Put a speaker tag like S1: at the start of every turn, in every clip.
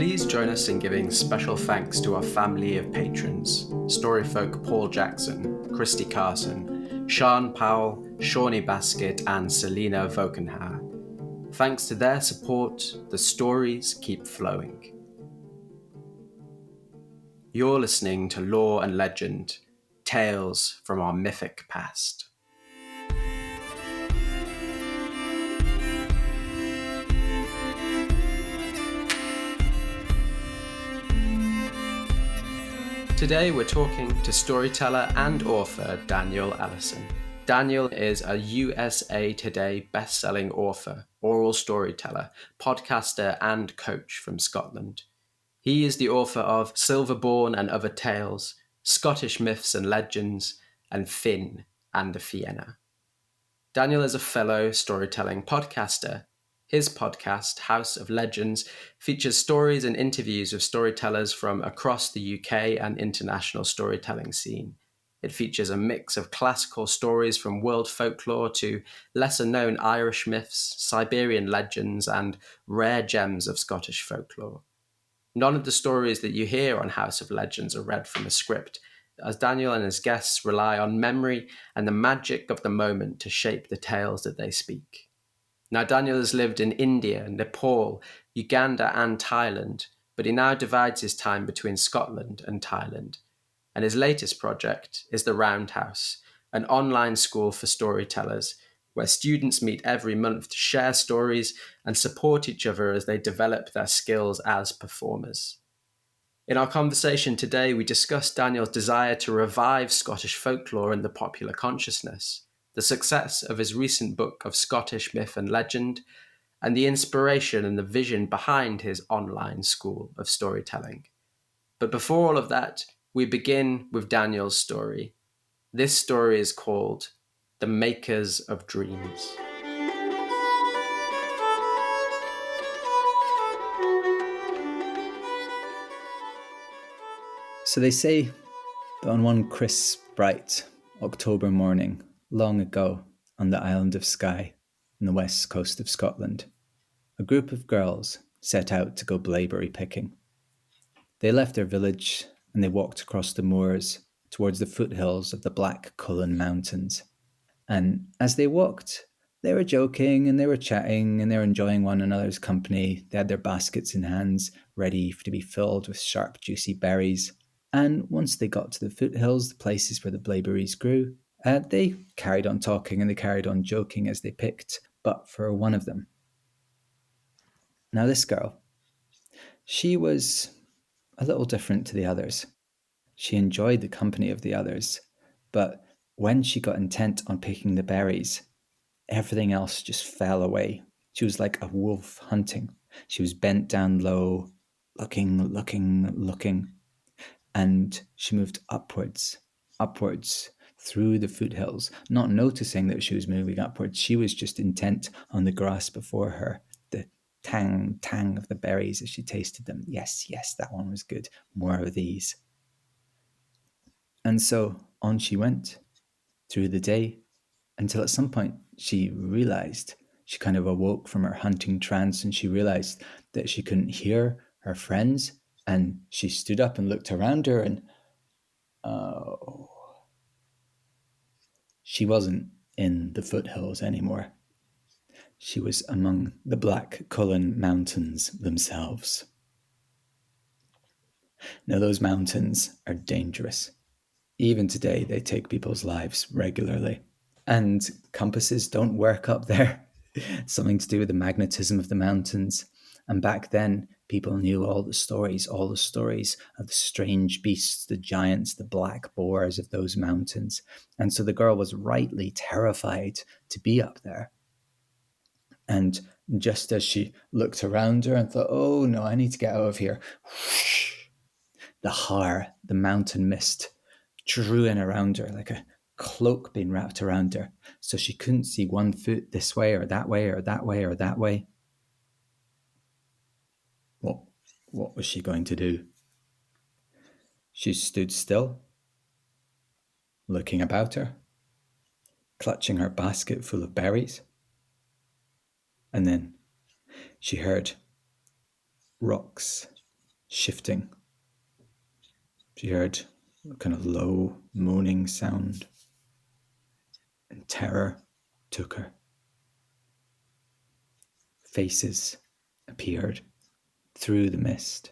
S1: Please join us in giving special thanks to our family of patrons, Storyfolk Paul Jackson, Christy Carson, Sean Powell, Shawnee Basket and Selena Vokenhauer. Thanks to their support, the stories keep flowing. You're listening to Lore and Legend, tales from our mythic past. Today we're talking to storyteller and author Daniel Allison. Daniel is a USA Today best-selling author, oral storyteller, podcaster and coach from Scotland. He is the author of Silverborn and Other Tales, Scottish Myths and Legends, and Finn and the Fianna. Daniel is a fellow storytelling podcaster. His podcast, House of Legends, features stories and interviews of storytellers from across the UK and international storytelling scene. It features a mix of classical stories from world folklore to lesser-known Irish myths, Siberian legends, and rare gems of Scottish folklore. None of the stories that you hear on House of Legends are read from a script, as Daniel and his guests rely on memory and the magic of the moment to shape the tales that they speak. Now, Daniel has lived in India, Nepal, Uganda and Thailand, but he now divides his time between Scotland and Thailand. And his latest project is the Roundhouse, an online school for storytellers, where students meet every month to share stories and support each other as they develop their skills as performers. In our conversation today, we discuss Daniel's desire to revive Scottish folklore in the popular consciousness, the success of his recent book of Scottish myth and legend, and the inspiration and the vision behind his online school of storytelling. But before all of that, we begin with Daniel's story. This story is called The Makers of Dreams.
S2: So they say that on one crisp, bright October morning, long ago, on the island of Skye, in the west coast of Scotland, a group of girls set out to go blaeberry picking. They left their village and they walked across the moors towards the foothills of the Black Cullen Mountains. And as they walked, they were joking and they were chatting and they were enjoying one another's company. They had their baskets in hands, ready to be filled with sharp, juicy berries. And once they got to the foothills, the places where the blaeberries grew, they carried on talking and they carried on joking as they picked, but for one of them. Now this girl, she was a little different to the others. She enjoyed the company of the others, but when she got intent on picking the berries, everything else just fell away. She was like a wolf hunting. She was bent down low, looking. And she moved upwards through the foothills, not noticing that she was moving upwards. She was just intent on the grass before her, the tang of the berries as she tasted them. Yes, that one was good. More of these. And so on she went through the day until at some point she realized, she kind of awoke from her hunting trance and she realized that she couldn't hear her friends. And she stood up and looked around her and she wasn't in the foothills anymore. She was among the Black Cullen Mountains themselves. Now, those mountains are dangerous. Even today, they take people's lives regularly. And compasses don't work up there. Something to do with the magnetism of the mountains. And back then, people knew all the stories of the strange beasts, the giants, the black boars of those mountains. And so the girl was rightly terrified to be up there. And just as she looked around her and thought, oh no, I need to get out of here, whoosh, the mountain mist, drew in around her like a cloak being wrapped around her. So she couldn't see one foot this way or that way or that way or that way. What was she going to do? She stood still, looking about her, clutching her basket full of berries. And then she heard rocks shifting. She heard a kind of low, moaning sound, and terror took her. Faces appeared through the mist,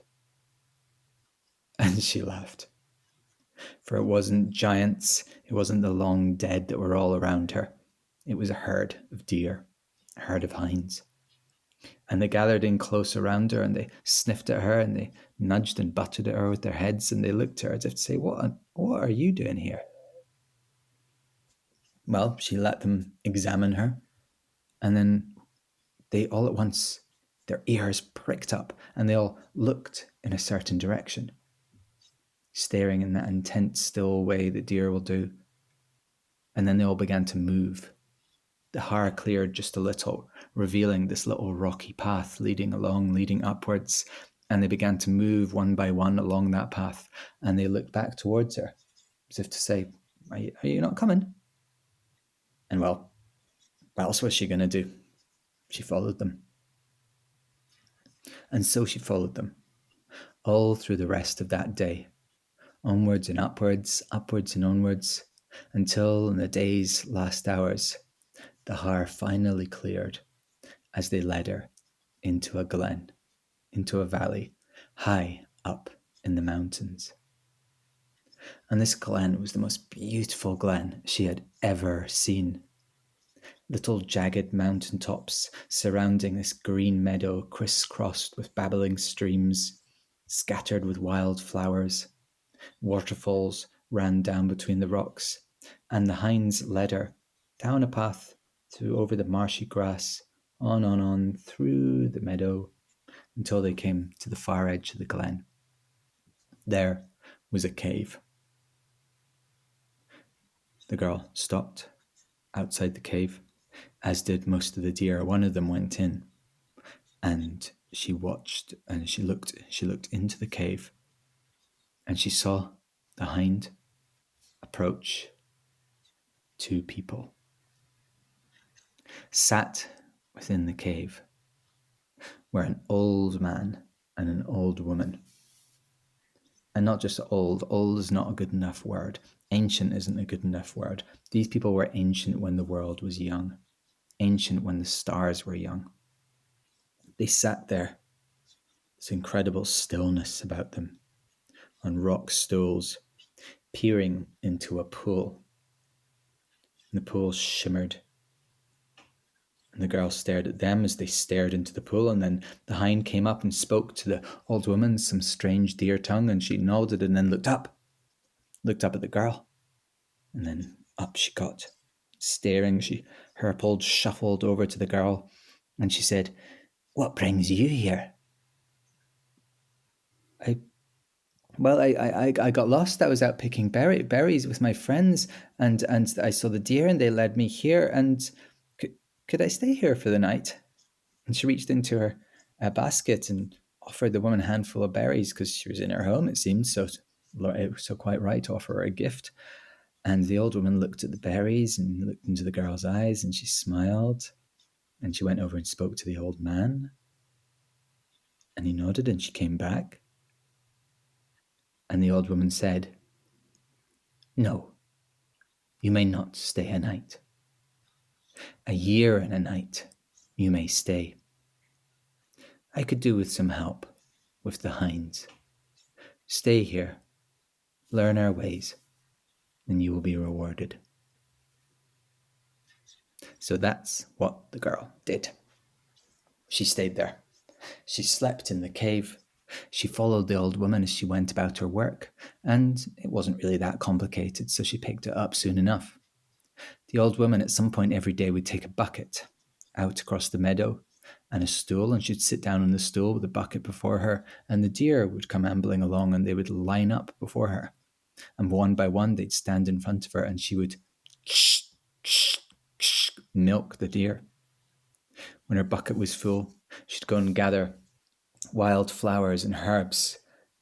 S2: and she laughed. For it wasn't giants, it wasn't the long dead that were all around her. It was a herd of deer, a herd of hinds. And they gathered in close around her, and they sniffed at her, and they nudged and butted at her with their heads, and they looked at her as if to say, what are you doing here? Well, she let them examine her, and then they all at once, their ears pricked up, and they all looked in a certain direction, staring in that intense, still way that deer will do. And then they all began to move. The Har cleared just a little, revealing this little rocky path leading upwards, and they began to move one by one along that path, and they looked back towards her, as if to say, are you not coming? And well, what else was she going to do? She followed them. And so she followed them, all through the rest of that day, onwards and upwards, upwards and onwards, until in the day's last hours, the Har finally cleared as they led her into a glen, into a valley, high up in the mountains. And this glen was the most beautiful glen she had ever seen. Little jagged mountain tops surrounding this green meadow, crisscrossed with babbling streams, scattered with wild flowers. Waterfalls ran down between the rocks, and the hinds led her down a path through over the marshy grass, on, through the meadow, until they came to the far edge of the glen. There was a cave. The girl stopped outside the cave, as did most of the deer. One of them went in, and she watched, and she looked into the cave, and she saw the hind approach two people. Sat within the cave were an old man and an old woman. And not just old is not a good enough word. Ancient isn't a good enough word. These people were ancient when the world was young, ancient when the stars were young. They sat there, this incredible stillness about them, on rock stools, peering into a pool. And the pool shimmered. And the girl stared at them as they stared into the pool, and then the hind came up and spoke to the old woman some strange deer tongue, and she nodded and then looked up at the girl, and then up she got, staring. She herpled, shuffled over to the girl, and she said, "What brings you here?" I got lost. I was out picking berries with my friends, and I saw the deer, and they led me here. And could I stay here for the night? And she reached into her basket and offered the woman a handful of berries because she was in her home. It seemed so quite right to offer her a gift. And the old woman looked at the berries and looked into the girl's eyes, and she smiled. And she went over and spoke to the old man. And he nodded, and she came back. And the old woman said, "No, you may not stay a night. A year and a night you may stay. I could do with some help with the hinds. Stay here, learn our ways, and you will be rewarded." So that's what the girl did. She stayed there. She slept in the cave. She followed the old woman as she went about her work, and it wasn't really that complicated, so she picked it up soon enough. The old woman at some point every day would take a bucket out across the meadow and a stool, and she'd sit down on the stool with a bucket before her, and the deer would come ambling along, and they would line up before her. And one by one, they'd stand in front of her, and she would milk the deer. When her bucket was full, she'd go and gather wild flowers and herbs,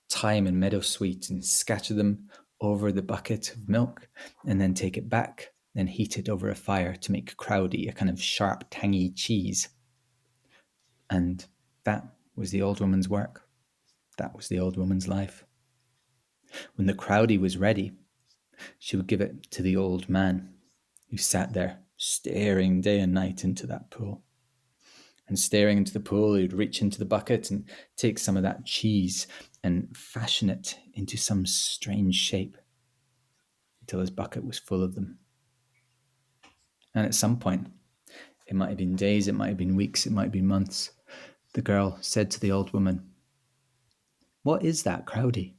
S2: thyme and meadowsweet, and scatter them over the bucket of milk, and then take it back, then heat it over a fire to make crowdy, a kind of sharp, tangy cheese. And that was the old woman's work. That was the old woman's life. When the crowdie was ready, she would give it to the old man, who sat there staring day and night into that pool. And staring into the pool, he'd reach into the bucket and take some of that cheese and fashion it into some strange shape until his bucket was full of them. And at some point, it might have been days, it might have been weeks, it might have been months, the girl said to the old woman, "What is that crowdie?"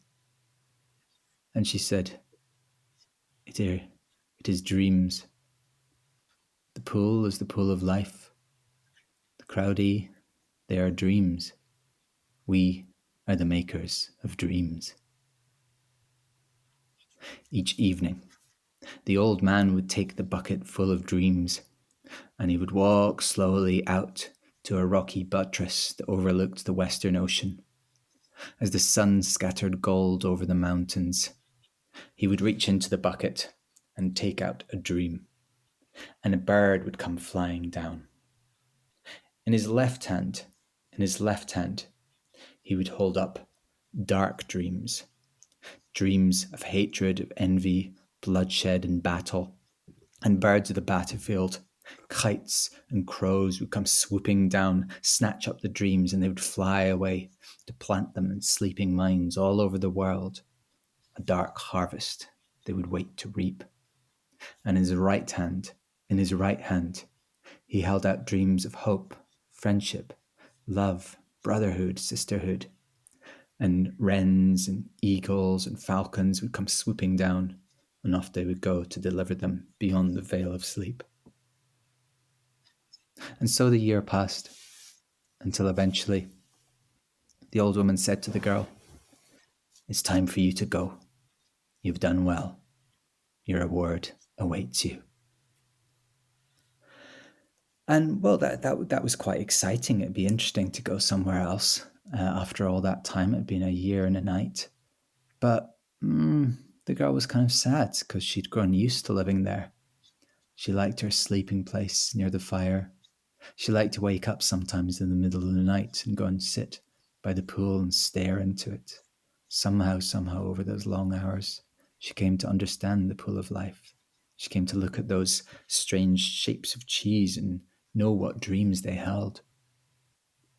S2: And she said, it is dreams. The pool is the pool of life. The crowdie, they are dreams. We are the makers of dreams. Each evening, the old man would take the bucket full of dreams, and he would walk slowly out to a rocky buttress that overlooked the Western Ocean. As the sun scattered gold over the mountains, he would reach into the bucket and take out a dream, and a bird would come flying down. In his left hand, he would hold up dark dreams, dreams of hatred, of envy, bloodshed, and battle. And birds of the battlefield, kites and crows would come swooping down, snatch up the dreams, and they would fly away to plant them in sleeping minds all over the world. A dark harvest they would wait to reap. And in his right hand, he held out dreams of hope, friendship, love, brotherhood, sisterhood. And wrens and eagles and falcons would come swooping down, and off they would go to deliver them beyond the veil of sleep. And so the year passed, until eventually the old woman said to the girl, "It's time for you to go. You've done well. Your reward awaits you." And well, that was quite exciting. It'd be interesting to go somewhere else after all that time. It'd been a year and a night. But the girl was kind of sad because she'd grown used to living there. She liked her sleeping place near the fire. She liked to wake up sometimes in the middle of the night and go and sit by the pool and stare into it. Somehow, over those long hours, she came to understand the pool of life. She came to look at those strange shapes of cheese and know what dreams they held.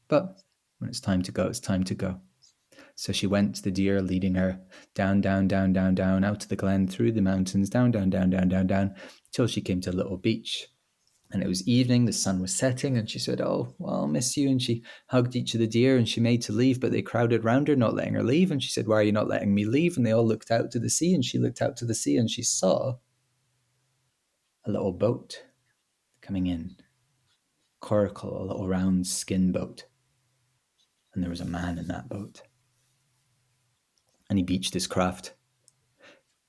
S2: But when it's time to go, it's time to go. So she went, the deer leading her down, out to the glen, through the mountains, down, till she came to a little beach. And it was evening, the sun was setting, and she said, "Oh, well, I'll miss you." And she hugged each of the deer, and she made to leave, but they crowded round her, not letting her leave. And she said, "Why are you not letting me leave?" And they all looked out to the sea, and she looked out to the sea, and she saw a little boat coming in. Coracle, a little round skin boat. And there was a man in that boat. And he beached his craft.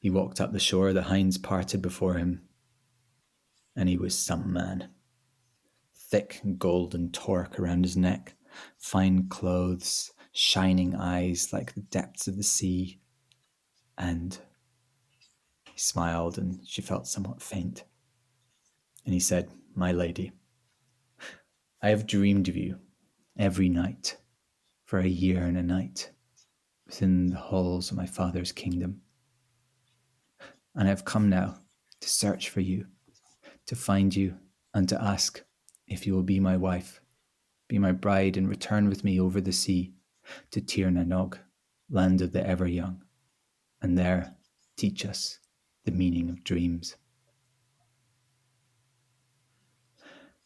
S2: He walked up the shore, the hinds parted before him. And he was some man. Thick golden torque around his neck, fine clothes, shining eyes like the depths of the sea. And he smiled, and she felt somewhat faint. And he said, "My lady, I have dreamed of you every night for a year and a night within the halls of my father's kingdom. And I have come now to search for you, to find you, and to ask if you will be my wife, be my bride, and return with me over the sea to Tir na Nog, land of the ever young, and there teach us the meaning of dreams."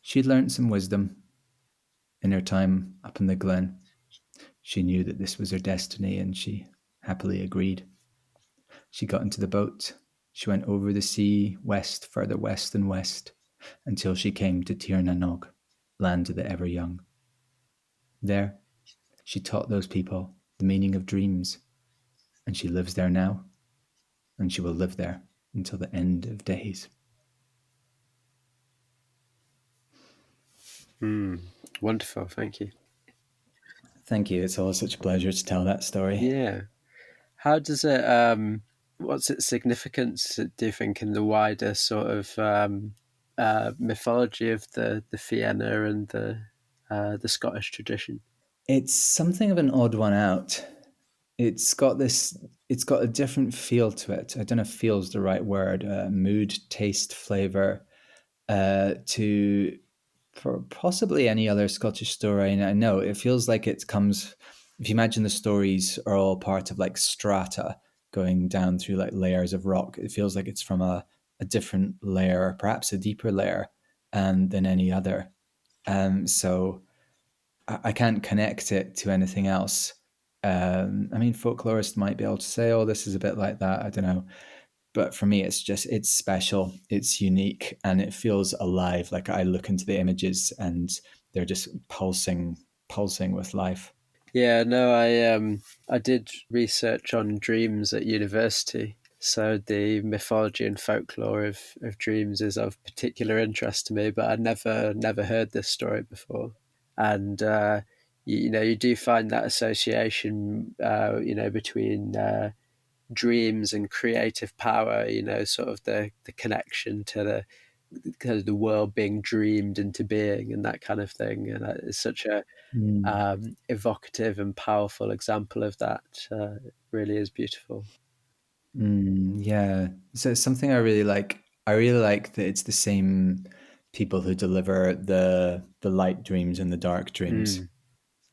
S2: She'd learnt some wisdom in her time up in the glen. She knew that this was her destiny, and she happily agreed. She got into the boat. She went over the sea, west, further west and west, until she came to Tir na Nog, land of the ever young. There, she taught those people the meaning of dreams, and she lives there now, and she will live there until the end of days.
S1: Wonderful, thank you.
S2: Thank you. It's always such a pleasure to tell that story.
S1: Yeah. How does it, what's its significance, do you think, in the wider sort of mythology of the Fianna and the Scottish tradition?
S2: It's something of an odd one out. it's got this, it's got a different feel to it. I don't know if feel's the right word. Mood, taste, flavor, to for possibly any other Scottish story. And I know it feels like it comes, if you imagine the stories are all part of like strata going down through like layers of rock, it feels like it's from a different layer, perhaps a deeper layer, than any other. So I can't connect it to anything else. I mean, folklorists might be able to say, "Oh, this is a bit like that." I don't know, but for me, it's just it's special, it's unique, and it feels alive. Like I look into the images, and they're just pulsing with life.
S1: Yeah, no, I did research on dreams at university. So the mythology and folklore of dreams is of particular interest to me, but I never heard this story before. And you know, you do find that association, you know, between dreams and creative power. You know, sort of the connection to the kind of the world being dreamed into being and that kind of thing. And it's such a
S2: Mm.
S1: evocative and powerful example of that. It really is beautiful.
S2: Yeah. So it's something I really like. I really like that it's the same people who deliver the light dreams and the dark dreams.
S1: Mm.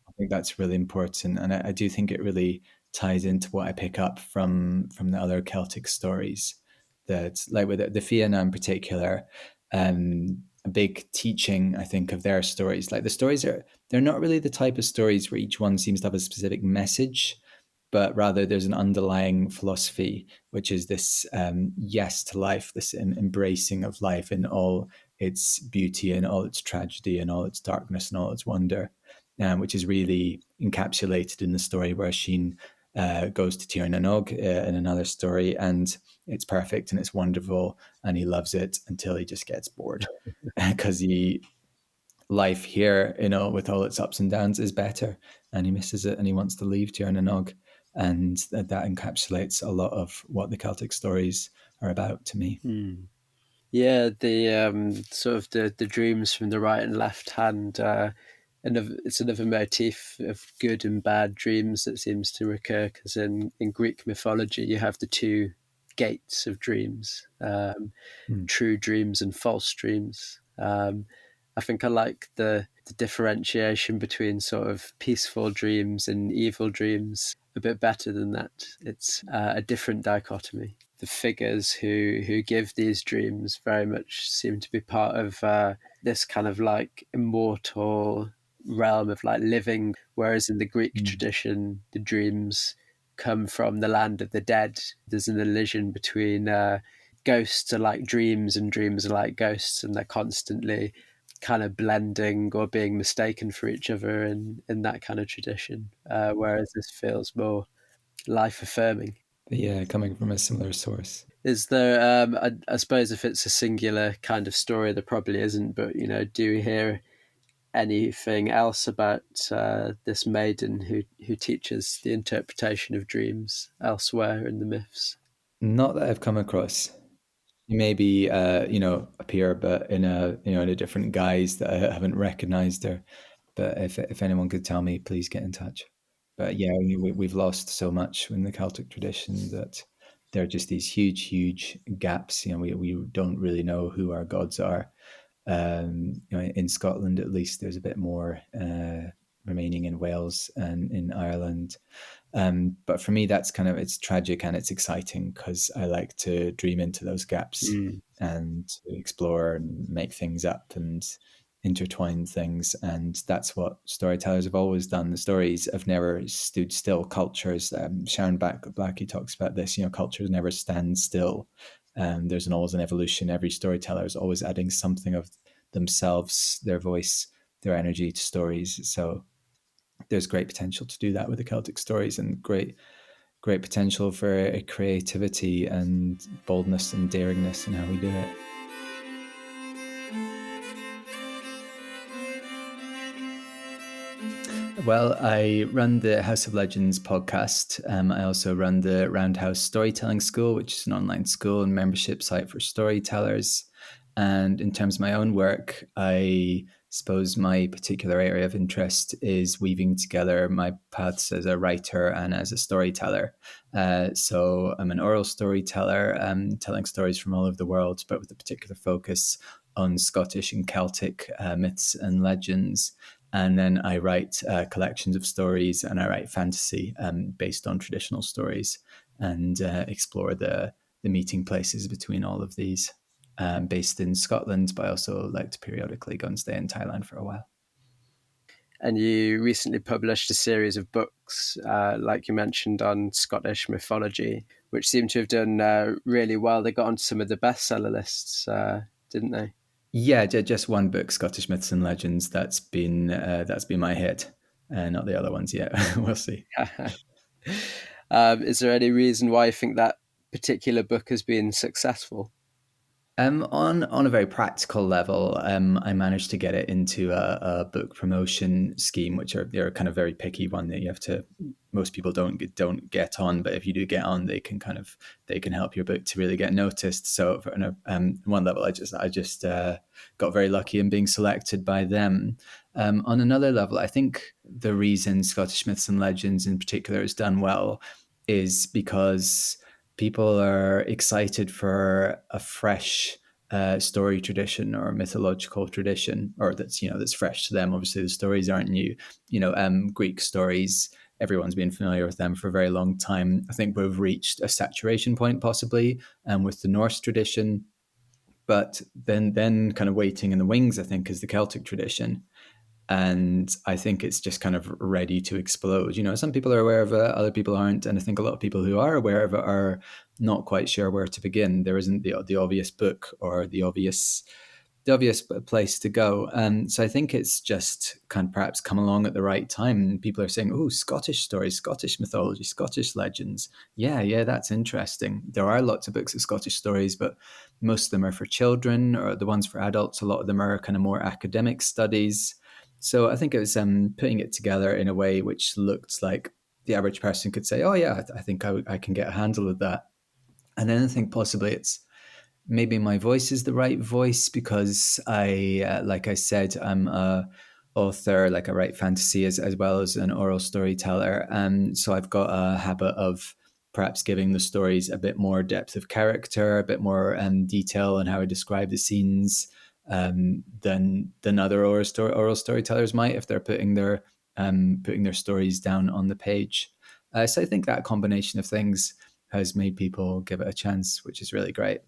S2: I think that's really important, and I do think it really ties into what I pick up from the other Celtic stories. That, like with the Fianna in particular, a big teaching I think of their stories. Like the stories are, they're not really the type of stories where each one seems to have a specific message, but rather there's an underlying philosophy, which is this yes to life, this embracing of life in all its beauty and all its tragedy and all its darkness and all its wonder, which is really encapsulated in the story where Sheen goes to Tir na Nog in another story, and it's perfect and it's wonderful, and he loves it until he just gets bored because he life here, with all its ups and downs, is better, and he misses it, and he wants to leave Tir na Nog, and that encapsulates a lot of what the Celtic stories are about to me.
S1: Mm. Yeah, the sort of the dreams from the right and left hand. It's another motif of good and bad dreams that seems to recur because in Greek mythology you have the two gates of dreams,
S2: Mm.
S1: true dreams and false dreams. I think I like the differentiation between sort of peaceful dreams and evil dreams a bit better than that. It's a different dichotomy. The figures who give these dreams very much seem to be part of this kind of like immortal realm of like living, whereas in the Greek
S2: Mm.
S1: tradition, the dreams come from the land of the dead. There's an illusion between ghosts are like dreams and dreams are like ghosts, and they're constantly kind of blending or being mistaken for each other in that kind of tradition. Whereas this feels more life affirming.
S2: But yeah, coming from a similar source.
S1: Is there? I suppose if it's a singular kind of story, there probably isn't. But you know, do you hear anything else about this maiden who teaches the interpretation of dreams elsewhere in the myths?
S2: Not that I've come across. Maybe appear, but in a different guise that I haven't recognized her. But if anyone could tell me, please get in touch. But yeah, we've lost so much in the Celtic tradition that there are just these huge gaps. We don't really know who our gods are. In Scotland, at least, there's a bit more remaining in Wales and in Ireland. But for me, that's kind of, it's tragic and it's exciting because I like to dream into those gaps
S1: Mm.
S2: and to explore and make things up and intertwine things. And that's what storytellers have always done. The stories have never stood still. Cultures, Sharon Blackie talks about this. Cultures never stand still. There's always an evolution. Every storyteller is always adding something of themselves, their voice, their energy to stories. So there's great potential to do that with the Celtic stories, and great potential for a creativity and boldness and daringness in how we do it. Well, I run the House of Legends podcast. I also run the Roundhouse Storytelling School, which is an online school and membership site for storytellers. And in terms of my own work, I suppose my particular area of interest is weaving together my paths as a writer and as a storyteller. So I'm an oral storyteller, telling stories from all over the world, but with a particular focus on Scottish and Celtic myths and legends. And then I write collections of stories, and I write fantasy based on traditional stories, and explore the meeting places between all of these. Based in Scotland, but I also like to periodically go and stay in Thailand for a while.
S1: And you recently published a series of books, like you mentioned, on Scottish mythology, which seem to have done really well. They got onto some of the bestseller lists, didn't they?
S2: Yeah, just one book, Scottish Myths and Legends. That's been my hit, not the other ones yet. We'll see.
S1: Is there any reason why you think that particular book has been successful?
S2: On a very practical level, I managed to get it into a book promotion scheme, which they're kind of very picky one that you have to. Most people don't get on, but if you do get on, they can help your book to really get noticed. So on one level, I just got very lucky in being selected by them. On another level, I think the reason Scottish Myths and Legends in particular has done well is because people are excited for a fresh story tradition or mythological tradition, or that's fresh to them. Obviously, the stories aren't new. Greek stories. Everyone's been familiar with them for a very long time. I think we've reached a saturation point, possibly, with the Norse tradition. But then kind of waiting in the wings, I think, is the Celtic tradition, and I think it's just kind of ready to explode. Some people are aware of it, other people aren't, and I think a lot of people who are aware of it are not quite sure where to begin. There isn't the obvious book or the obvious place to go. So I think it's just kind of perhaps come along at the right time. People are saying, "Oh, Scottish stories, Scottish mythology, Scottish legends. Yeah, that's interesting." There are lots of books of Scottish stories, but most of them are for children, or the ones for adults. A lot of them are kind of more academic studies. So I think it was putting it together in a way which looked like the average person could say, "Oh yeah, I think I can get a handle of that." And then I think possibly it's maybe my voice is the right voice because like I said, I'm a author, like I write fantasy as well as an oral storyteller. So I've got a habit of perhaps giving the stories a bit more depth of character, a bit more detail on how I describe the scenes than other oral storytellers might if they're putting their stories down on the page. So I think that combination of things has made people give it a chance, which is really great.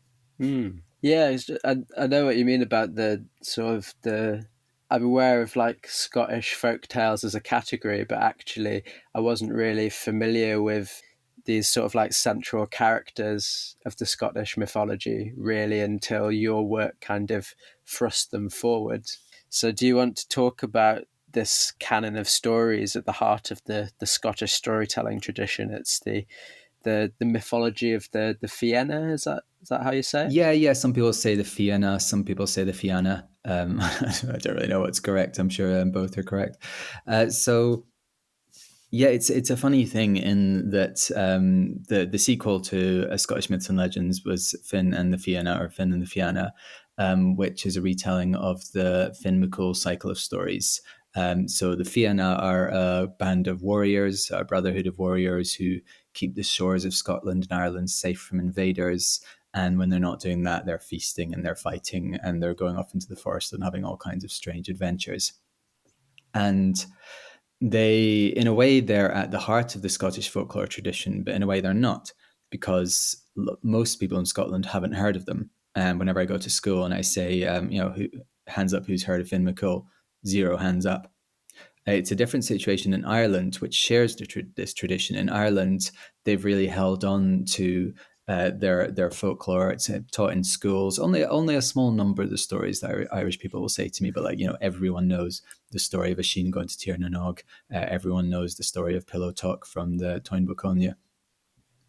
S1: Yeah, I know what you mean about the sort of the. I'm aware of like Scottish folk tales as a category, but actually, I wasn't really familiar with these sort of like central characters of the Scottish mythology really until your work kind of thrust them forward. So, do you want to talk about this canon of stories at the heart of the Scottish storytelling tradition? It's the mythology of the Fianna. Is that how you say it?
S2: Yeah. Some people say the Fianna, some people say the Fianna. I don't really know what's correct. I'm sure both are correct. So yeah, it's a funny thing in that the sequel to Scottish Myths and Legends was Finn and the Fianna, or Finn and the Fianna, which is a retelling of the Finn McCool cycle of stories. So the Fianna are a band of warriors, a brotherhood of warriors who keep the shores of Scotland and Ireland safe from invaders. And when they're not doing that, they're feasting and they're fighting and they're going off into the forest and having all kinds of strange adventures. And in a way, they're at the heart of the Scottish folklore tradition, but in a way, they're not, because most people in Scotland haven't heard of them. And whenever I go to school and I say, hands up, who's heard of Finn McCool? Zero hands up. It's a different situation in Ireland, which shares this tradition. In Ireland, they've really held on to their folklore. It's taught in schools. Only a small number of the stories that Irish people will say to me, but everyone knows the story of Oisin going to Tír na Nog. Everyone knows the story of Pillow Talk from the Toyn Buconia.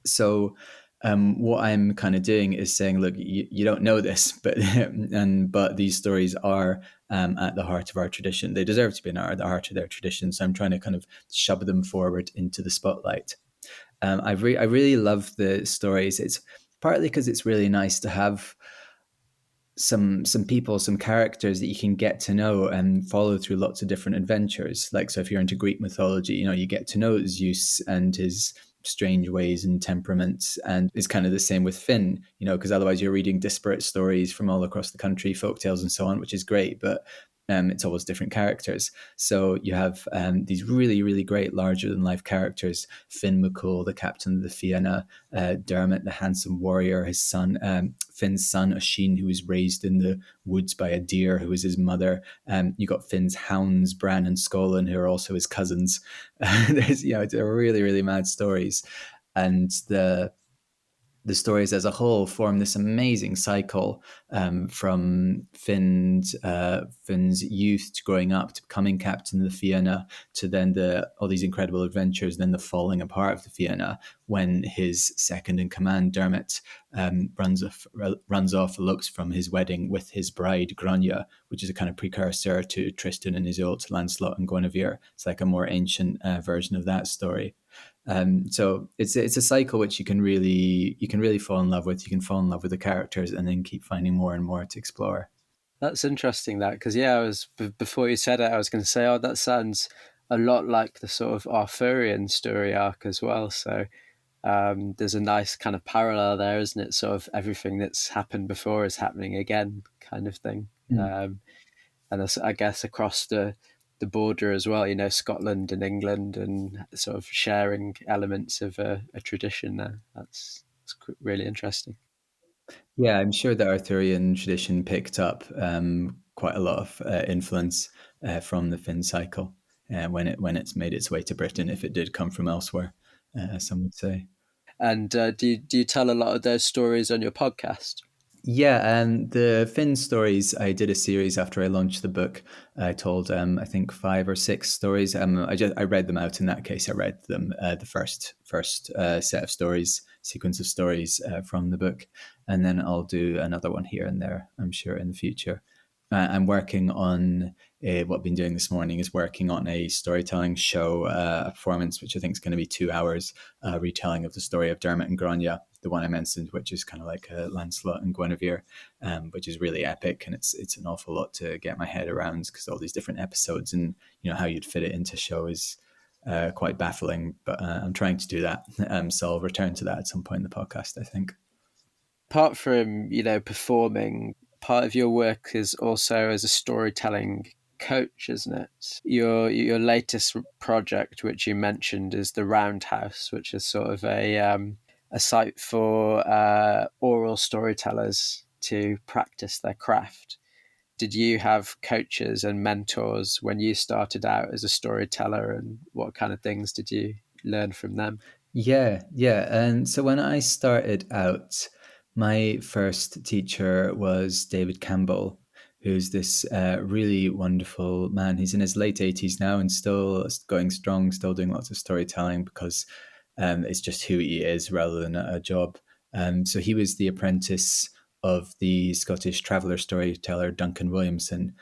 S2: So what I'm kind of doing is saying, look, you don't know this, but these stories are at the heart of our tradition. They deserve to be at the heart of their tradition. So I'm trying to kind of shove them forward into the spotlight. I really love the stories. It's partly because it's really nice to have some people, some characters that you can get to know and follow through lots of different adventures. Like, so if you're into Greek mythology, you get to know Zeus and his strange ways and temperaments. And it's kind of the same with Finn, because otherwise you're reading disparate stories from all across the country, folk tales and so on, which is great, but it's always different characters. So you have these really, really great larger than life characters: Finn McCool, the captain of the Fianna, Dermot, the handsome warrior, his son, Finn's son, Oisin, who was raised in the woods by a deer, who was his mother. You got Finn's hounds, Bran and Skolin, who are also his cousins. There's, it's a really, really mad stories. And the stories as a whole form this amazing cycle, from Finn's youth to growing up to becoming captain of the Fianna, to then all these incredible adventures, then the falling apart of the Fianna when his second in command, Dermot, runs off, elopes from his wedding with his bride Grania, which is a kind of precursor to Tristan and Isolde, to Lancelot and Guinevere. It's like a more ancient version of that story. So it's a cycle which you can really fall in love with. You can fall in love with the characters and then keep finding more and more to explore.
S1: That's interesting, that, because I was before you said it, I was going to say, oh, that sounds a lot like the sort of Arthurian story arc as well. So there's a nice kind of parallel there, isn't it? Sort of everything that's happened before is happening again, kind of thing.
S2: Mm.
S1: And I guess across the border as well, Scotland and England, and sort of sharing elements of a tradition there. That's really interesting.
S2: Yeah, I'm sure the Arthurian tradition picked up quite a lot of influence from the Finn cycle when it's made its way to Britain, if it did come from elsewhere, some would say.
S1: And do you tell a lot of those stories on your podcast?
S2: Yeah, and the Finn stories, I did a series after I launched the book. I told, I think, 5 or 6 stories. I read them out. In that case, I read them the first set of stories, sequence of stories from the book, and then I'll do another one here and there, I'm sure, in the future. I'm working on what I've been doing this morning is working on a storytelling show, a performance, which I think is going to be 2 hours, retelling of the story of Dermot and Grania, the one I mentioned, which is kind of like Lancelot and Guinevere, which is really epic, and it's an awful lot to get my head around because all these different episodes and how you'd fit it into show is quite baffling. But I'm trying to do that, so I'll return to that at some point in the podcast, I think.
S1: Apart from performing, part of your work is also as a storytelling coach, isn't it? Your latest project, which you mentioned, is the Roundhouse, which is sort of a site for oral storytellers to practice their craft. Did you have coaches and mentors when you started out as a storyteller, and what kind of things did you learn from them?
S2: Yeah, yeah. And so when I started out, my first teacher was David Campbell, who's this really wonderful man. He's in his late 80s now and still going strong, still doing lots of storytelling because it's just who he is rather than a job. So he was the apprentice of the Scottish traveller storyteller Duncan Williamson,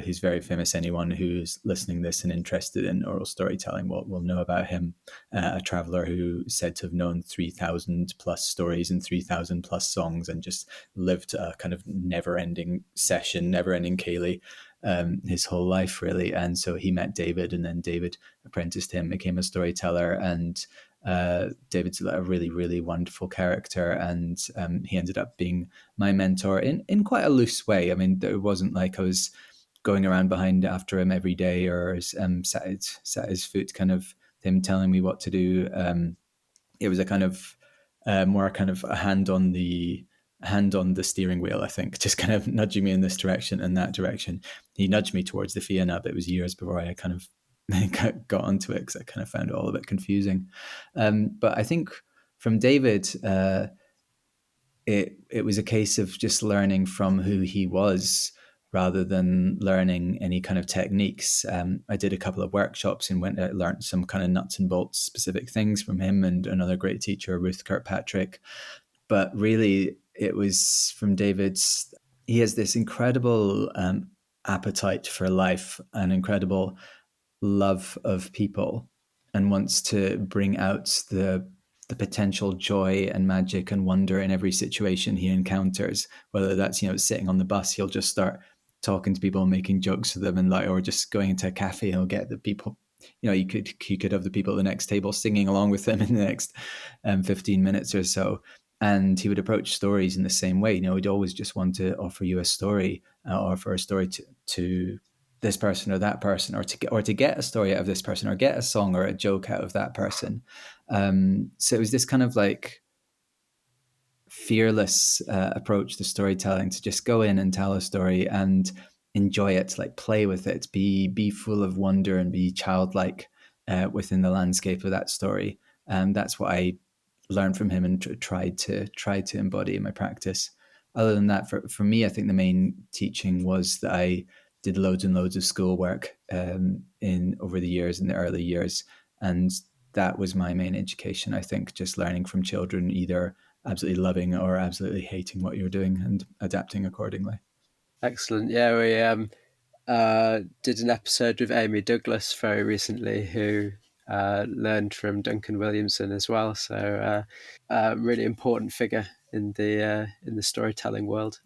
S2: who's very famous. Anyone who's listening to this and interested in oral storytelling will know about him. A traveller who said to have known 3,000 plus stories and 3,000 plus songs and just lived a kind of never-ending session, never-ending ceilidh, his whole life, really. And so he met David, and then David apprenticed him, became a storyteller, and David's a really, really wonderful character, and he ended up being my mentor in quite a loose way. I mean, it wasn't like I was going around behind after him every day or sat at his foot, kind of him telling me what to do. It was a kind of more kind of a hand on the steering wheel, I think, just kind of nudging me in this direction and that direction. He nudged me towards the Fianna, but it was years before I kind of got onto it because I kind of found it all a bit confusing. But I think from David, it was a case of just learning from who he was rather than learning any kind of techniques. I did a couple of workshops and learned some kind of nuts and bolts specific things from him and another great teacher, Ruth Kirkpatrick. But really, it was from David's. He has this incredible appetite for life, an incredible love of people, and wants to bring out the potential joy and magic and wonder in every situation he encounters. Whether that's, sitting on the bus, he'll just start talking to people and making jokes to them, and like, or just going into a cafe, he'll get the people. You could have the people at the next table singing along with him in the next 15 minutes or so. And he would approach stories in the same way. He'd always just want to offer you a story, offer a story to this person or that person, or to get a story out of this person, or get a song or a joke out of that person. So it was this kind of like fearless approach to storytelling, to just go in and tell a story and enjoy it, like play with it, be full of wonder and be childlike within the landscape of that story. That's what I learned from him and tried to embody in my practice. Other than that, for me, I think the main teaching was that I did loads and loads of schoolwork in over the years, in the early years, and that was my main education. I think just learning from children, either absolutely loving or absolutely hating what you're doing and adapting accordingly.
S1: Excellent. Yeah, we did an episode with Amy Douglas very recently, who learned from Duncan Williamson as well. So, really important figure in the storytelling world.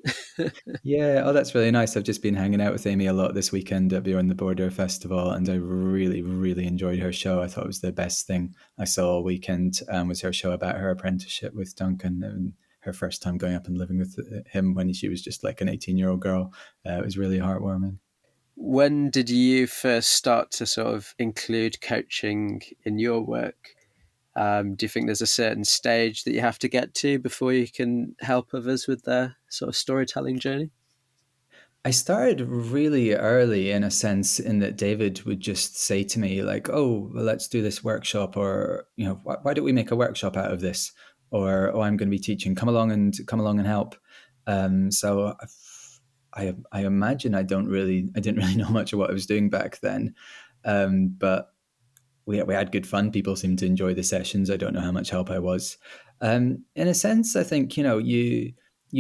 S2: Yeah, oh, that's really nice. I've just been hanging out with Amy a lot this weekend at Beyond the Border Festival, and I really, really enjoyed her show. I thought it was the best thing I saw all weekend. Was her show about her apprenticeship with Duncan and her first time going up and living with him when she was just like an 18-year-old girl. It was really heartwarming.
S1: When did you first start to sort of include coaching in your work? Do you think there's a certain stage that you have to get to before you can help others with their sort of storytelling journey?
S2: I started really early, in a sense, in that David would just say to me, like, "Oh, well, let's do this workshop," or why don't we make a workshop out of this? Or, "Oh, I'm going to be teaching. Come along and help." So I imagine I didn't really know much of what I was doing back then, but we had good fun. People seemed to enjoy the sessions. I don't know how much help I was. In a sense, I think you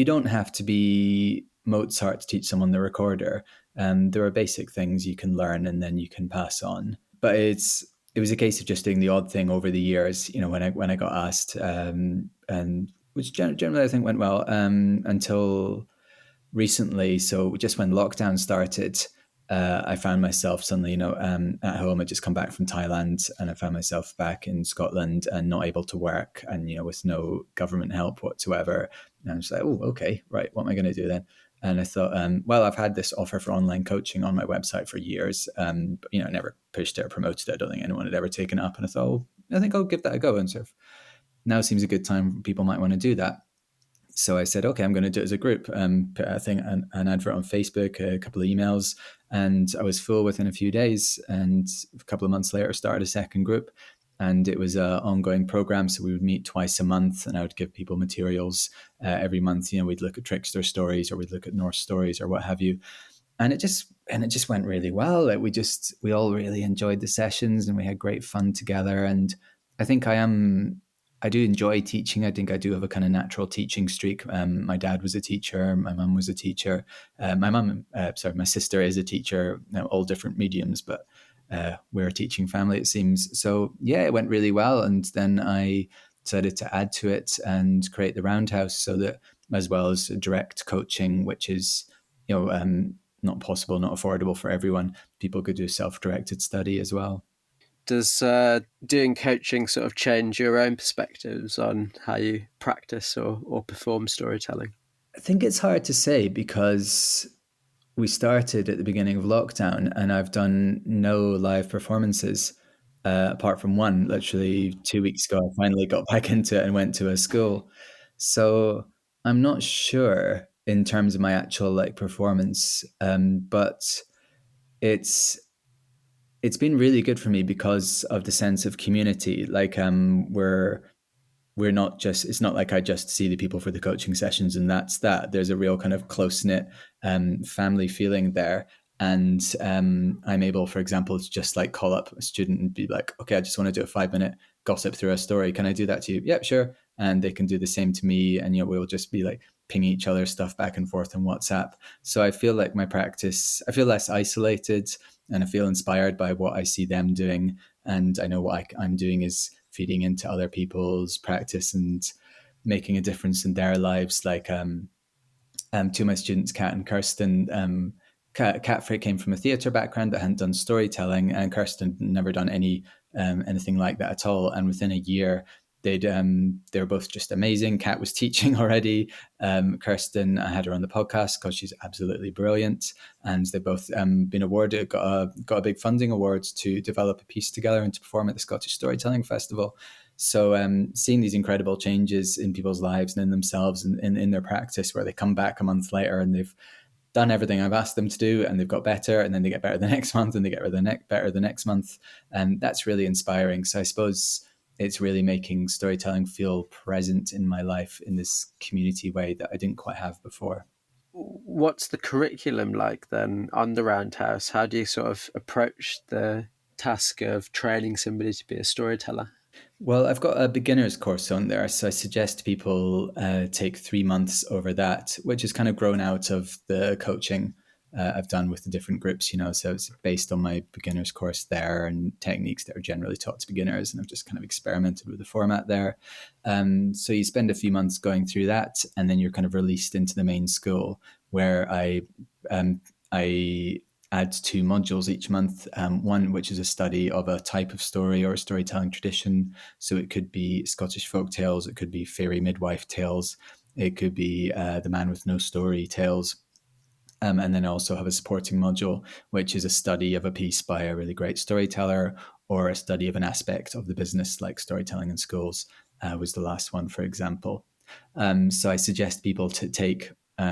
S2: don't have to be Mozart to teach someone the recorder. There are basic things you can learn and then you can pass on. But it was a case of just doing the odd thing over the years. When I got asked, and which generally I think went well until recently. So just when lockdown started, I found myself suddenly, at home. I just come back from Thailand, and I found myself back in Scotland and not able to work, and with no government help whatsoever. And I was like, oh, okay, right. What am I going to do then? And I thought, well, I've had this offer for online coaching on my website for years, but I never pushed it or promoted it. I don't think anyone had ever taken it up. And I thought, oh, I think I'll give that a go. And sort of now seems a good time people might want to do that. So I said, okay, I'm going to do it as a group. Put a thing, an advert on Facebook, a couple of emails, and I was full within a few days. And a couple of months later, started a second group, and it was an ongoing program. So we would meet twice a month, and I would give people materials every month. We'd look at trickster stories, or we'd look at Norse stories, or what have you. And it just went really well. Like we all really enjoyed the sessions, and we had great fun together. And I think I do enjoy teaching. I think I do have a kind of natural teaching streak. My dad was a teacher. My mum was a teacher. My sister is a teacher. All different mediums, but we're a teaching family, it seems. So yeah, it went really well. And then I decided to add to it and create the Roundhouse, so that, as well as direct coaching, which is not possible, not affordable for everyone, people could do self-directed study as well.
S1: Does doing coaching sort of change your own perspectives on how you practice or perform storytelling?
S2: I think it's hard to say, because we started at the beginning of lockdown, and I've done no live performances apart from one. Literally 2 weeks ago, I finally got back into it and went to a school. So I'm not sure in terms of my actual like performance, but it's it's been really good for me because of the sense of community. Like we're not just, it's not like I just see the people for the coaching sessions and that's that. There's a real kind of close-knit family feeling there. And I'm able, for example, to just like call up a student and be like, okay, I just want to do a 5 minute gossip through a story. Can I do that to you? Yep, sure. And they can do the same to me. And, we'll just be like pinging each other stuff back and forth on WhatsApp. So I feel like my practice, I feel less isolated, and I feel inspired by what I see them doing. And I know what I'm doing is feeding into other people's practice and making a difference in their lives. Like two of my students, Kat and Kirsten, Kat came from a theatre background but hadn't done storytelling, and Kirsten had never done anything like that at all. And within a year, they were both just amazing. Kat was teaching already. Kirsten, I had her on the podcast because she's absolutely brilliant, and they both been awarded, got a big funding award to develop a piece together and to perform at the Scottish Storytelling Festival. So seeing these incredible changes in people's lives and in themselves and in their practice, where they come back a month later and they've done everything I've asked them to do, and they've got better, and then they get better the next month, and they get better the next month, and that's really inspiring. So I suppose it's really making storytelling feel present in my life in this community way that I didn't quite have before.
S1: What's the curriculum like then on the Roundhouse? How do you sort of approach the task of training somebody to be a storyteller?
S2: Well, I've got a beginner's course on there, so I suggest people take 3 months over that, which has kind of grown out of the coaching I've done with the different groups, so it's based on my beginner's course there and techniques that are generally taught to beginners, and I've just kind of experimented with the format there. So you spend a few months going through that, and then you're kind of released into the main school, where I add 2 modules each month. One which is a study of a type of story or a storytelling tradition. So it could be Scottish folk tales, it could be fairy midwife tales, it could be the man with no story tales. And then I also have a supporting module, which is a study of a piece by a really great storyteller, or a study of an aspect of the business, like storytelling in schools was the last one, for example. So I suggest people to take 2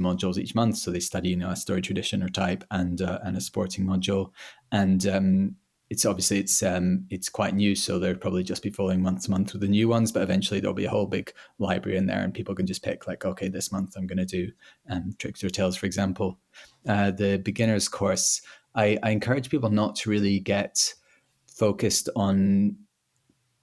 S2: modules each month. So they study, a story tradition or type and a sporting module. And it's obviously it's quite new, so they'll probably just be following month to month with the new ones. But eventually there'll be a whole big library in there, and people can just pick like, okay, this month I'm going to do tricks or tales, for example. The beginners course, I encourage people not to really get focused on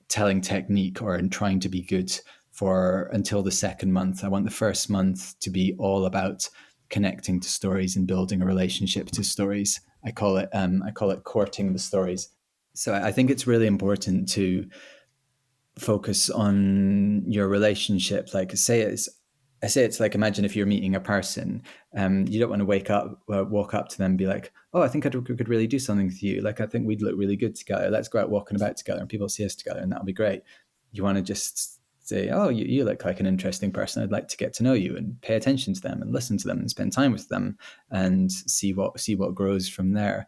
S2: telling technique or in trying to be good for until the second month. I want the first month to be all about connecting to stories and building a relationship to stories. I call it courting the stories. So I think it's really important to focus on your relationship. Like I say it's like, imagine if you're meeting a person, you don't want to walk up to them and be like, oh, I think I could really do something with you. Like, I think we'd look really good together. Let's go out walking about together and people see us together and that'll be great. You want to just say, oh, you look like an interesting person. I'd like to get to know you and pay attention to them and listen to them and spend time with them and see what grows from there.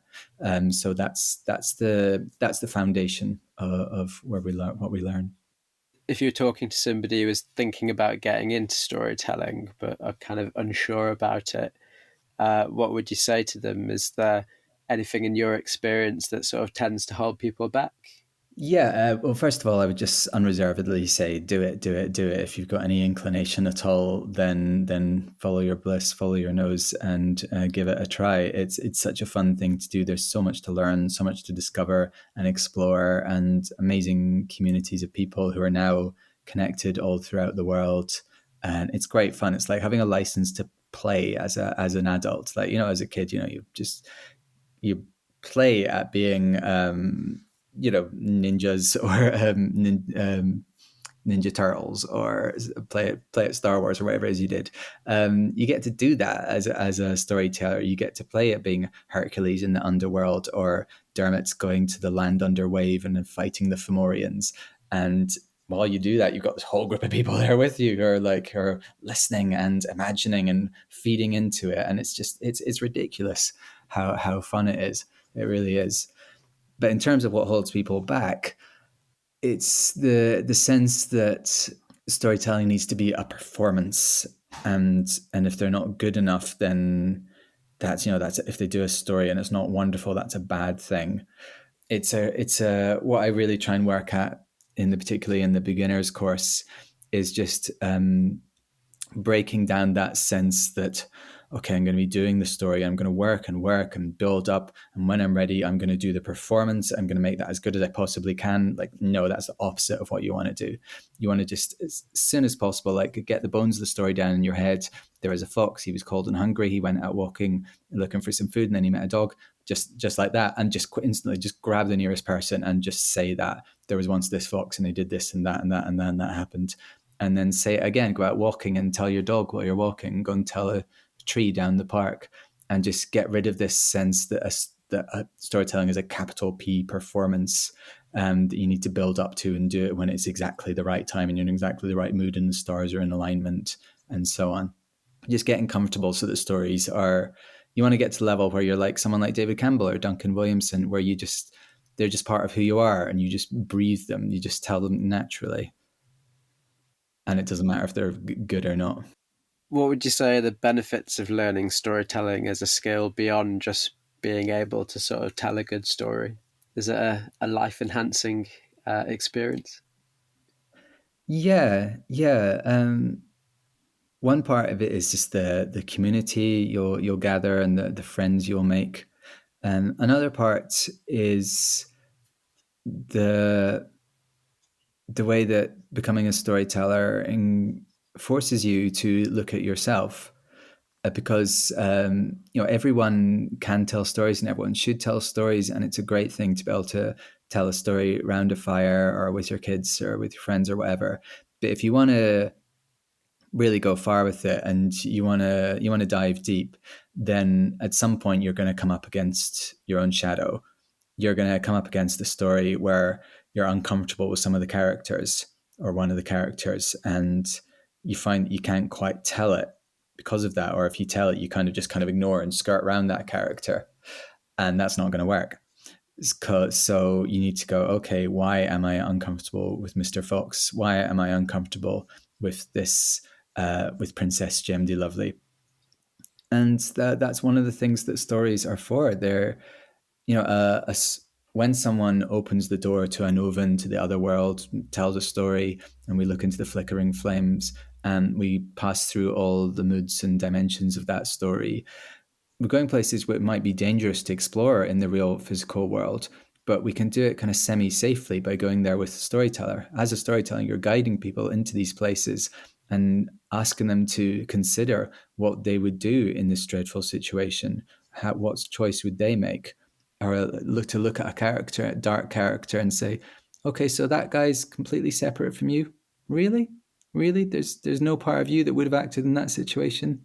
S2: So that's the foundation of where we learn what we learn.
S1: If you're talking to somebody who is thinking about getting into storytelling but are kind of unsure about it, what would you say to them? Is there anything in your experience that sort of tends to hold people back?
S2: Yeah, well, first of all, I would just unreservedly say, do it, do it, do it. If you've got any inclination at all, then follow your bliss, follow your nose, and give it a try. It's such a fun thing to do. There's so much to learn, so much to discover and explore, and amazing communities of people who are now connected all throughout the world. And it's great fun. It's like having a license to play as an adult. Like, as a kid, you play at being ninjas or Ninja Turtles, or play at Star Wars or whatever it is you did. You get to do that as a storyteller. You get to play at being Hercules in the underworld, or Dermot's going to the land under wave and fighting the Fomorians. And while you do that, you've got this whole group of people there with you who are listening and imagining and feeding into it. And it's ridiculous how fun it is. It really is. But in terms of what holds people back, it's the sense that storytelling needs to be a performance, and if they're not good enough, then that's if they do a story and it's not wonderful, that's a bad thing. It's a what I really try and work at, particularly in the beginners course, is just breaking down that sense that, okay, I'm going to be doing the story, I'm going to work and build up, and when I'm ready, I'm going to do the performance, I'm going to make that as good as I possibly can. Like, no, that's the opposite of what you want to do. You want to just, as soon as possible, like, get the bones of the story down in your head. There was a fox, he was cold and hungry, he went out walking looking for some food, and then he met a dog. just like that, and just instantly just grab the nearest person and just say that there was once this fox and they did this and that and that and then that happened, and then say it again. Go out walking and tell your dog while you're walking. Go and tell a tree down the park, and just get rid of this sense that storytelling is a capital P performance, that you need to build up to and do it when it's exactly the right time and you're in exactly the right mood and the stars are in alignment and so on. Just getting comfortable so that stories are, you want to get to the level where you're like someone like David Campbell or Duncan Williamson, where they're just part of who you are and you just breathe them, you just tell them naturally, and it doesn't matter if they're good or not.
S1: What would you say are the benefits of learning storytelling as a skill beyond just being able to sort of tell a good story? Is it a life enhancing experience?
S2: Yeah. One part of it is just the community you'll gather and the friends you'll make. Another part is the the way that becoming a storyteller forces you to look at yourself, because everyone can tell stories and everyone should tell stories, and it's a great thing to be able to tell a story around a fire or with your kids or with your friends or whatever. But if you want to really go far with it and you want to dive deep, then at some point you're going to come up against your own shadow. You're going to come up against a story where you're uncomfortable with some of the characters or one of the characters, and you find that you can't quite tell it because of that, or if you tell it, you kind of ignore and skirt around that character, and that's not going to work. So you need to go, okay, why am I uncomfortable with Mr. Fox? Why am I uncomfortable with this, with Princess Gem de Lovely? And that's one of the things that stories are for. They're, when someone opens the door to an oven to the other world, tells a story, and we look into the flickering flames and we pass through all the moods and dimensions of that story, we're going places where it might be dangerous to explore in the real physical world, but we can do it kind of semi-safely by going there with a storyteller. As a storyteller, you're guiding people into these places and asking them to consider what they would do in this dreadful situation. What choice would they make? Or look at a character, a dark character, and say, okay, so that guy's completely separate from you. Really? There's no part of you that would have acted in that situation.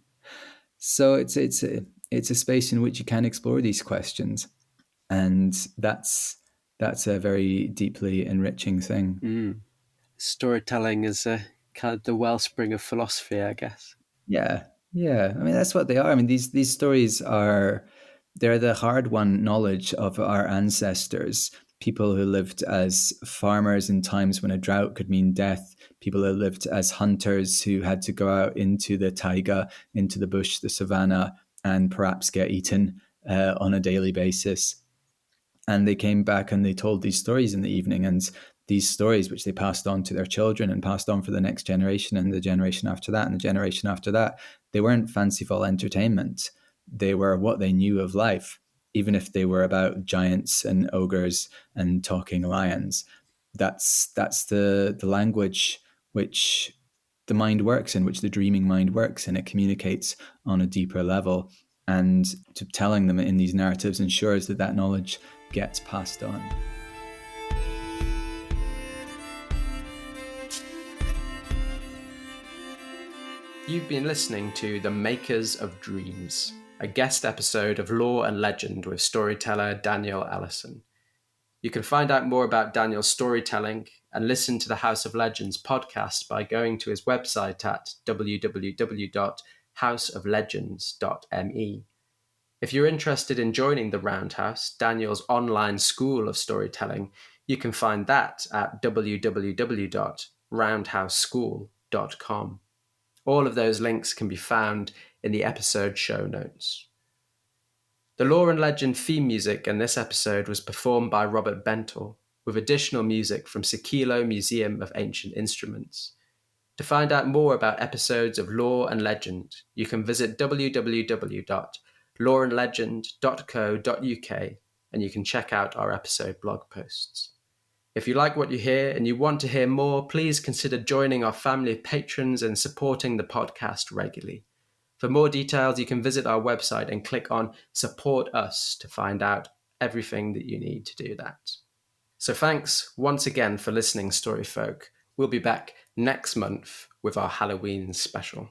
S2: So it's a space in which you can explore these questions, and that's a very deeply enriching thing.
S1: Mm. Storytelling is a kind of the wellspring of philosophy, I guess.
S2: Yeah. I mean, that's what they are. I mean, these stories they're the hard-won knowledge of our ancestors. People who lived as farmers in times when a drought could mean death. People who lived as hunters who had to go out into the taiga, into the bush, the savannah, and perhaps get eaten on a daily basis. And they came back and they told these stories in the evening, and these stories which they passed on to their children and passed on for the next generation and the generation after that and the generation after that, they weren't fanciful entertainment. They were what they knew of life, even if they were about giants and ogres and talking lions. That's the language which the mind works in, which the dreaming mind works in. It communicates on a deeper level, and to telling them in these narratives ensures that that knowledge gets passed on.
S1: You've been listening to The Makers of Dreams, a guest episode of Lore and Legend with storyteller Daniel Allison. You can find out more about Daniel's storytelling and listen to the House of Legends podcast by going to his website at www.houseoflegends.me. If you're interested in joining the Roundhouse, Daniel's online school of storytelling, you can find that at www.roundhouseschool.com. All of those links can be found in the episode show notes. The Lore and Legend theme music in this episode was performed by Robert Bentel, with additional music from Sekilo Museum of Ancient Instruments. To find out more about episodes of Lore and Legend, you can visit www.loreandlegend.co.uk and you can check out our episode blog posts. If you like what you hear and you want to hear more, please consider joining our family of patrons and supporting the podcast regularly. For more details, you can visit our website and click on Support Us to find out everything that you need to do that. So thanks once again for listening, Storyfolk. We'll be back next month with our Halloween special.